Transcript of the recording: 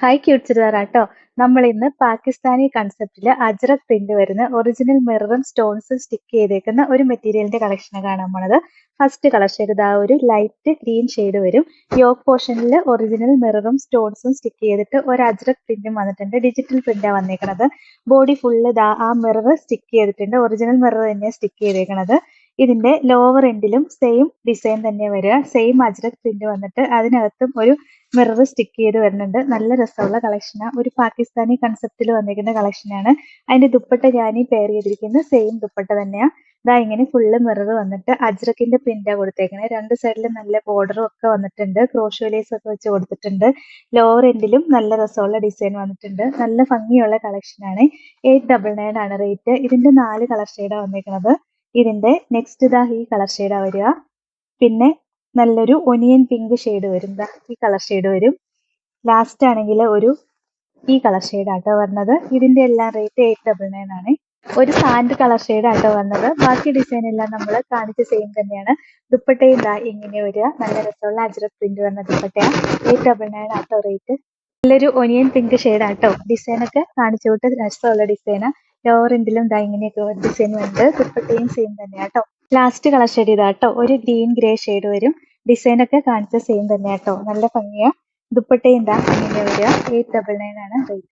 Hi cute ചുരിദാറാട്ടോ. നമ്മൾ ഇന്ന് Pakistani കൺസെപ്റ്റിൽ ajrak print വരുന്ന ഒറിജിനൽ മിററും സ്റ്റോൺസും സ്റ്റിക്ക് ചെയ്തേക്കുന്ന ഒരു മെറ്റീരിയലിന്റെ കളക്ഷൻ കാണാൻ പോണത്. ഫസ്റ്റ് കളർ ഷെയ്ഡ് ഇതാ ഒരു ലൈറ്റ് ഗ്രീൻ ഷെയ്ഡ് വരും. യോക്ക് പോർഷനിൽ ഒറിജിനൽ മിററും സ്റ്റോൺസും സ്റ്റിക്ക് ചെയ്തിട്ട് ഒരു അജ്രക് പ്രിന്റും വന്നിട്ടുണ്ട്. ഡിജിറ്റൽ പ്രിന്റാണ് വന്നേക്കണത്. ബോഡി ഫുള്ള് ഇതാ ആ മിറർ സ്റ്റിക്ക് ചെയ്തിട്ടുണ്ട്. ഒറിജിനൽ മിറർ തന്നെയാണ് സ്റ്റിക്ക് ചെയ്തേക്കണത്. ഇതിന്റെ ലോവർ എൻഡിലും സെയിം ഡിസൈൻ തന്നെ വരിക. സെയിം അജ്രക് പ്രിന്റ് വന്നിട്ട് അതിനകത്തും ഒരു മിറർ സ്റ്റിക്ക് ചെയ്ത് വരുന്നുണ്ട്. നല്ല രസമുള്ള കളക്ഷനാണ്. ഒരു പാകിസ്ഥാനി കൺസെപ്റ്റിൽ വന്നിരിക്കുന്ന കളക്ഷനാണ്. അതിന്റെ ദുപ്പട്ട ഞാൻ ഈ പെയർ ചെയ്തിരിക്കുന്നത് സെയിം ദുപ്പട്ട തന്നെയാണ്. ഇതാ ഇങ്ങനെ ഫുള്ള് മിറർ വന്നിട്ട് അജ്രക്കിന്റെ പ്രിന്റാണ് കൊടുത്തേക്കുന്നത്. രണ്ട് സൈഡിലും നല്ല ബോർഡറും ഒക്കെ വന്നിട്ടുണ്ട്. ക്രോഷോ ലേസ് ഒക്കെ വെച്ച് കൊടുത്തിട്ടുണ്ട്. ലോവർ എൻഡിലും നല്ല രസമുള്ള ഡിസൈൻ വന്നിട്ടുണ്ട്. നല്ല ഭംഗിയുള്ള കളക്ഷനാണ്. 899 ആണ് റേറ്റ്. ഇതിന്റെ 4 കളർ ഷെയ്ഡാണ് വന്നേക്കുന്നത്. ഇതിന്റെ നെക്സ്റ്റ് ഇതാ ഈ കളർ ഷെയ്ഡാണ് വരിക. പിന്നെ നല്ലൊരു ഒനിയൻ പിങ്ക് ഷെയ്ഡ് വരും. ദാ ഈ കളർ ഷെയ്ഡ് വരും. ലാസ്റ്റ് ആണെങ്കിൽ ഒരു ഈ കളർ ഷെയ്ഡ് ആട്ടോ വന്നത്. ഇതിന്റെ എല്ലാം റേറ്റ് 899 ആണ്. ഒരു സാൻഡ് കളർ ഷെയ്ഡ് ആട്ടോ വന്നത്. ബാക്കി ഡിസൈൻ എല്ലാം നമ്മൾ കാണിച്ച സെയിം തന്നെയാണ്. ദുപ്പട്ടയും ഇതാ ഇങ്ങനെ വരിക. നല്ല രസമുള്ള അജ്രക് പ്രിന്റ് വന്ന ദുപ്പട്ടയാണ്. 899 ആട്ടോ റേറ്റ്. നല്ലൊരു ഒനിയൻ പിങ്ക് ഷെയ്ഡ് ആട്ടോ. ഡിസൈൻ ഒക്കെ കാണിച്ചു വിട്ട് രസമുള്ള ഡിസൈനാ. ലോവർ എൻഡിലും ഇതാ ഇങ്ങനെയൊക്കെ ഡിസൈൻ ഉണ്ട്. ദുപ്പട്ടയും സെയിം തന്നെയാട്ടോ. ലാസ്റ്റ് കളർ ഷെയ്ഡ് ഇതാട്ടോ ഒരു ഗ്രീൻ ഗ്രേ ഷെയ്ഡ് വരും. ഡിസൈൻ ഒക്കെ കാണിച്ച സെയിം തന്നെയാട്ടോ. നല്ല ഭംഗിയാ. ദുപ്പട്ടയും ഇതാ ഇങ്ങനെ വരിക. 899 ആണ് റേറ്റ്.